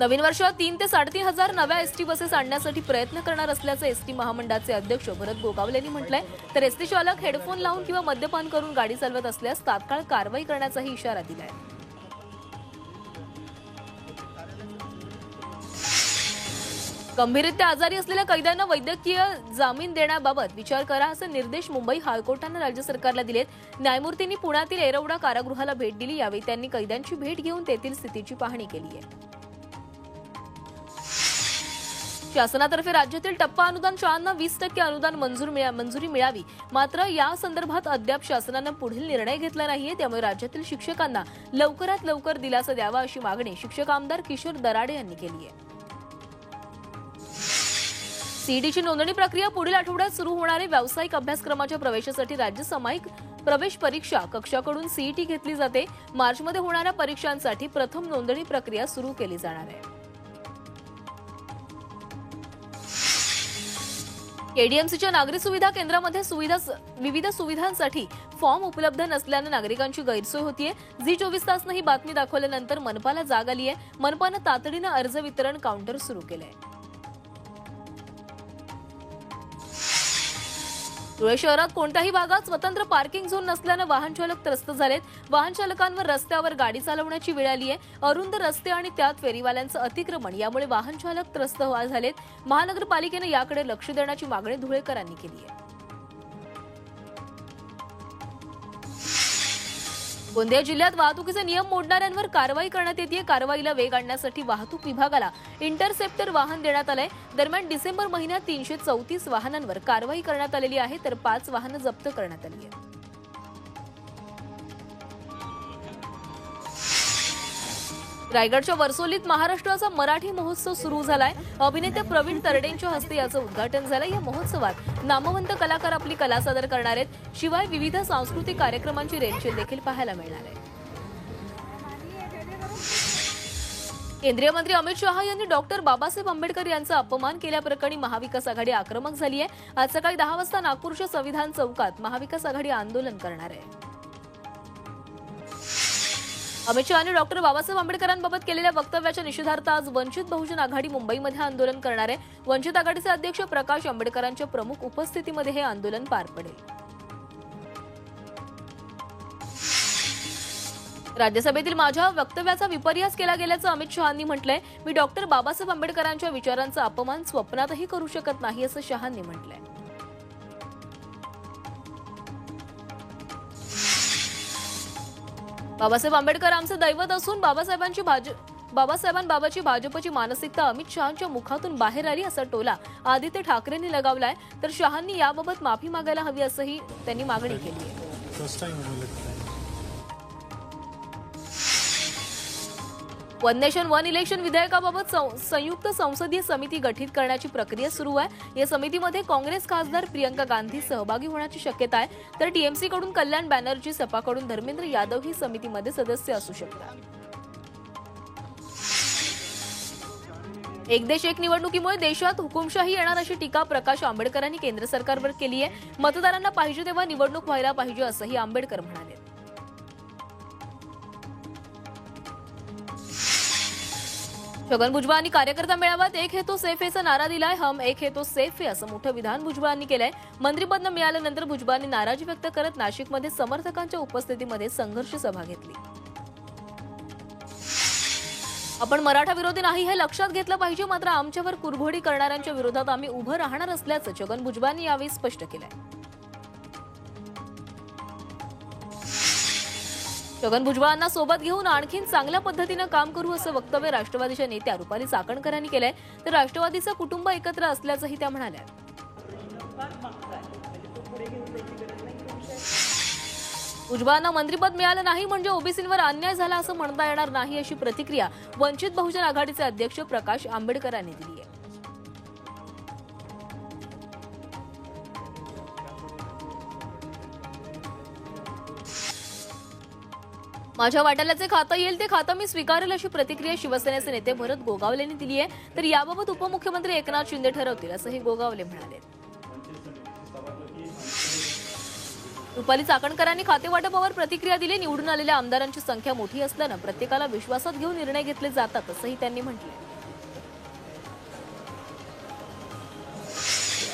नवीन वर्षात 3 ते 3.5 हजार नव्या एसटी बसेस आणण्यासाठी प्रयत्न करणार असल्याचं एसटी महामंडळाचे अध्यक्ष भरत गोगावले यांनी म्हटलंय। तर एसटी चालक हेडफोन लावून किंवा मद्यपान करून गाडी चालवत असल्यास तात्काळ कारवाई करण्याचाही इशारा दिलाय। गंभीररित्या आजारी असलेल्या कैद्यांना वैद्यकीय जामीन देण्याबाबत विचार करा असे निर्देश मुंबई हायकोर्टाने राज्य सरकारला दिलेत। न्यायमूर्तींनी पुण्यातील एरवडा कारागृहाला भेट दिली। यावेळी त्यांनी कैद्यांची भेट घेऊन तेथील स्थितीची पाहणी केली आहे। शासनातर्फे राज्यातील टप्पा अनुदान शाळांना 20% अनुदान मंजुरी मिळावी, मात्र या संदर्भात अद्याप शासनाने पुढील निर्णय घेतला नाहीये। त्यामुळे राज्यातील शिक्षकांना लवकरात लवकर दिलासा द्यावा अशी मागणी शिक्षक आमदार किशोर दराडे यांनी केली आहे। सीईटीची नोंदणी प्रक्रिया पुढील आठवड्यात सुरू होणारे व्यावसायिक अभ्यासक्रमाच्या प्रवेशासाठी राज्य सामायिक प्रवेश परीक्षा कक्षाकडून सीईटी घेतली जाते। मार्चमध्ये होणाऱ्या परीक्षांसाठी प्रथम नोंदणी प्रक्रिया सुरू केली जाणार आहे। केडीएमसीच्या नागरी सुविधा केंद्रामध्ये विविध सुविधांसाठी फॉर्म उपलब्ध नसल्याने नागरिकांची गैरसोय होतीये। झी 24 तासने ही बातमी दाखवल्यानंतर मनपाला जाग आली आहे। मनपाने तातडीने अर्ज वितरण काउंटर सुरू केलंय। धुळे शहरात कोणत्याही भागात स्वतंत्र पार्किंग झोन नसल्याने वाहन चालक त्रस्त झालेत। वाहन चालकांवर रस्त्यावर गाडी चालवण्याची वेळ आली आहे। अरुंद रस्ते आणि त्यात फेरीवाल्यांचं अतिक्रमण यामुळे वाहन चालक त्रस्त झालेत। महानगरपालिकेने याकडे लक्ष देण्याची मागणी धुळेकरांनी केली आहे। गोंदिया जिल्ह्यात वाहतुकीचे नियम मोडणाऱ्यांवर कारवाई करण्यात येते। कारवाईला वेग आणण्यासाठी वाहतूक विभागाला इंटरसेप्टर वाहन देण्यात आलंय। दरम्यान डिसेंबर महिन्यात 334 वाहनांवर कारवाई करण्यात आलेली आहे, तर 5 वाहनं जप्त करण्यात आली आहेत। रायगडच्या वर्सोलीत महाराष्ट्राचा मराठी महोत्सव सुरू झालाय। अभिनेते प्रवीण तरडेंच्या हस्ते याचं उद्घाटन झालं। या महोत्सवात नामवंत कलाकार आपली कला सादर करणार आहेत। शिवाय विविध सांस्कृतिक कार्यक्रमांची रेलचेल देखील पाहायला मिळणार आहे। केंद्रीय मंत्री अमित शहा यांनी डॉक्टर बाबासाहेब आंबेडकर यांचा अपमान केल्याप्रकरणी महाविकास आघाडी आक्रमक झाली आहे। आज सकाळी 10 वाजता नागपूरच्या संविधान चौकात महाविकास आघाडी आंदोलन करणार आहे। अमित शहानी डॉक्टर बाबासाहेब आंबेडकरांबाबत केलेल्या वक्तव्याच्या निषेधार्थ आज वंचित बहुजन आघाडी मुंबईमध्ये आंदोलन करणार आहे। वंचित आघाडीचे अध्यक्ष प्रकाश आंबेडकरांच्या प्रमुख उपस्थितीमध्ये हे आंदोलन पार पडेल। राज्यसभेतील माझ्या वक्तव्याचा विपर्यास केला गेल्याचं अमित शहांनी म्हटलंय। मी डॉक्टर बाबासाहेब आंबेडकरांच्या विचारांचा अपमान स्वप्नातही करू शकत नाही असं शहांनी म्हटलंय। बाबासाहेब आंबेडकर आमचे दैवत असून बाबासाहेबांबाबतची भाजपची मानसिकता अमित शहांच्या मुखातून बाहेर आली असा टोला आदित्य ठाकरेंनी लगावलाय। तर शहांनी याबाबत माफी मागायला हवी असंही त्यांनी मागणी केली आहे। वन नेशन वन इलेक्शन विधेयकाबाबत संयुक्त संसदीय समिती गठीत करण्याची प्रक्रिया सुरू आहे। या समितीमध्ये काँग्रेस खासदार प्रियंका गांधी सहभागी होण्याची शक्यता आहे, तर टीएमसी कडून कल्याण बॅनर्जी, सपाकडून धर्मेंद्र यादव ही समितीमध्ये सदस्य असू शकतात। एक देश एक निवडणुकीमुळे देशात हुकुमशाही येणार अशी टीका प्रकाश आंबेडकरांनी केंद्र सरकारवर केली आहे। मतदारांना पाहिजे तेव्हा निवडणूक व्हायला पाहिजे असंही आंबेडकर म्हणाले। छगन भुजबळांनी कार्यकर्ता मेळाव्यात एक है तो सेफ हेचा नारा दिलाय। हम एक है तो सेफ है असं मोठं विधान भुजबळांनी केलंय। मंत्रिपद न मिळाल्यानंतर भुजबळांनी नाराजी व्यक्त करत नाशिकमध्ये समर्थकांच्या उपस्थितीमध्ये संघर्ष सभा घेतली। आपण मराठा विरोधी नाही हे लक्षात घेतलं पाहिजे, मात्र आमच्यावर कुरघोडी करणाऱ्यांच्या विरोधात आम्ही उभं राहणार असल्याचं छगन भुजबळांनी यावेळी स्पष्ट केलंय। छगन भुजबळांना सोबत घेऊन आणखी चांगल्या पद्धतीने काम करू असं वक्तव्य राष्ट्रवादीच्या नेत्या रुपाली चाकणकर यांनी केलंय। तर राष्ट्रवादीचं कुटुंब एकत्र असल्याचंही त्या म्हणाल्या। भुजबळांना मंत्रिपद मिळालं नाही म्हणजे ओबीसींवर अन्याय झाला असं म्हणता येणार नाही अशी प्रतिक्रिया वंचित बहुजन आघाडीचे अध्यक्ष प्रकाश आंबेडकर यांनी दिली आहे। माझ्या वाट्यालाचे खातं येईल ते खातं मी स्वीकारेल अशी प्रतिक्रिया शिवसेनेचे नेते भरत गोगावले यांनी दिली आहे। तर याबाबत उपमुख्यमंत्री एकनाथ शिंदे ठरवतील असंही गोगावले म्हणाले। रुपाली चाकणकरांनी खातेवाटपावर प्रतिक्रिया दिली। निवडून आलेल्या आमदारांची संख्या मोठी असल्यानं प्रत्येकाला विश्वासात घेऊन निर्णय घेतले जातात असंही त्यांनी म्हटले।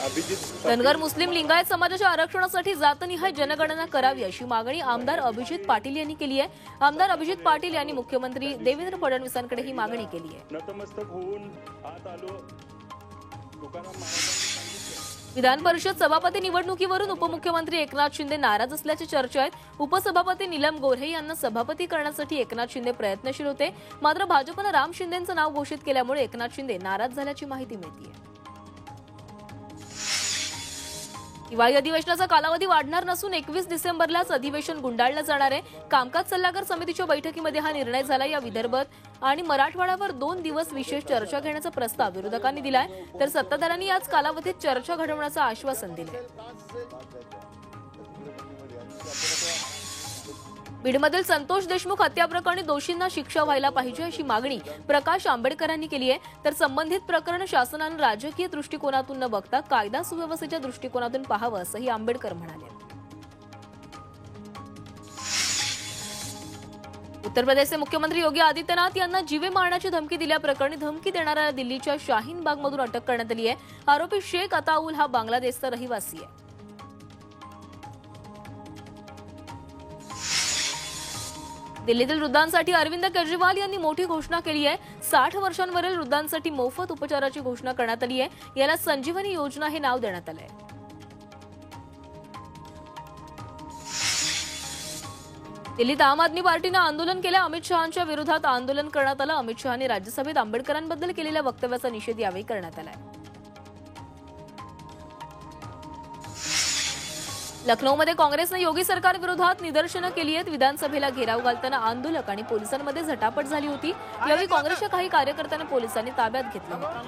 धनगर मुस्लिम लिंगायत समाजाच्या आरक्षणासाठी जातनिहाय जनगणना करावी अशी मागणी आमदार अभिजित पाटील यांनी केली आहे। आमदार अभिजित पाटील यांनी मुख्यमंत्री देवेंद्र फडणवीसांकडे ही मागणी केली आहे। नतमस्तक होऊन आत आलो। विधान परिषद सभापती निवडणुकीवरून उपमुख्यमंत्री एकनाथ शिंदे नाराज असल्याची चर्चा आहेत। उपसभापती नीलम गोऱ्हे यांना सभापती करण्यासाठी एकनाथ शिंदे प्रयत्नशील होते, मात्र भाजपने राम शिंदेंचं नाव घोषित केल्यामुळे एकनाथ शिंदे नाराज झाल्याची माहिती मिळते। हिवाळी अधिवेशनाचा कालावधी वाढणार नसून 21 डिसेंबरलाच अधिवेशन गुंडाळलं जाणार आहे। कामकाज सल्लागार समितीच्या बैठकीमध्ये हा निर्णय झाला। या विदर्भात आणि मराठवाड्यावर 2 दिवस विशेष चर्चा घेण्याचा प्रस्ताव विरोधकांनी दिलाय, तर सत्ताधाऱ्यांनी याच कालावधीत चर्चा घडवण्याचं आश्वासन दिलंय। बीडमधील संतोष देशमुख हत्या प्रकरणी दोषींना शिक्षा व्हायला पाहिजे अशी मागणी प्रकाश आंबेडकरांनी केली आहे, तर संबंधित प्रकरण शासनाने राजकीय दृष्टिकोनातून न बघता कायदा सुव्यवस्थेच्या दृष्टिकोनातून पाहावं असंही आंबेडकर म्हणाले। उत्तर प्रदेशचे मुख्यमंत्री योगी आदित्यनाथ यांना जीवे मारण्याची धमकी दिल्याप्रकरणी धमकी देणाऱ्या दिल्लीच्या शाहीन बागमधून अटक करण्यात आली आहे। आरोपी शेख अताउल हा बांगलादेशचा रहिवासी आहे। दिल्लीतील वृद्धांसाठी अरविंद केजरीवाल यांनी मोठी घोषणा केली आहे। 60 वर्षांवरील वृद्धांसाठी मोफत उपचाराची घोषणा करण्यात आली आहे। याला संजीवनी योजना हे नाव देण्यात आले आहे। दिल्लीत आम आदमी पार्टीनं आंदोलन केलं। अमित शहांच्या विरोधात आंदोलन करण्यात आलं। अमित शहांनी राज्यसभेत आंबेडकरांबद्दल केलेल्या वक्तव्याचा निषेध यावेळी करण्यात आला। लखनौमध्ये काँग्रेसने योगी सरकार विरोधात निदर्शनं केली आहेत। विधानसभेला घेराव घालताना आंदोलक आणि पोलिसांमध्ये झटापट झाली होती। यावेळी काँग्रेसच्या काही कार्यकर्त्यांना पोलिसांनी ताब्यात घेतलं होतं।